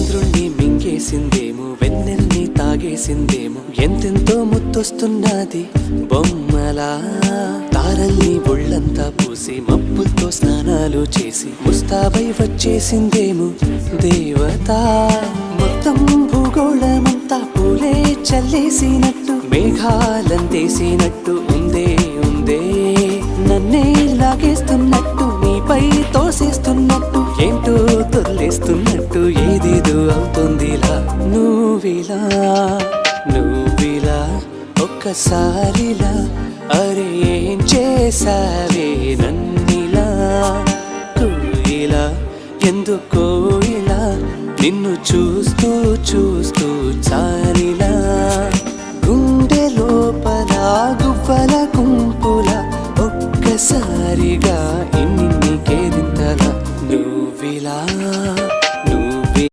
చంద్రుణ్ణి మింగేసిందేమో, వెన్నెల్ని తాగేసిందేమో, ఎంతెంతో ముద్దొస్తున్నది బొమ్మలా. తారల్ని ఒళ్ళంతా పూసి మబ్బులతో స్నానాలు చేసి ముస్తాబై వచ్చేసిందేమో దేవత. మొత్తం భూగోళమంతా పూలే చల్లేసినట్టు, మేఘాలందేసినట్టు ఉందే ఉందే. నన్నే లాగేస్తున్నట్టు, నీపై తోసేస్తున్నట్టు, ఏంటో తొల్లేస్తున్నట్టు, ఏదేదో అవుతుందిలా. నువ్విలా నువ్విలా ఒక్కసారిలా, అరే ఏం చేసావే నన్నిలా. కోయిలా ఎందుకో ఇలా, నిన్ను చూస్తూ చూస్తూ చాలిలా. గుండె లోపల గువ్వల గుంపుల, ఒక్కసారిగా ఇన్ని కేరింతల. నువ్విలా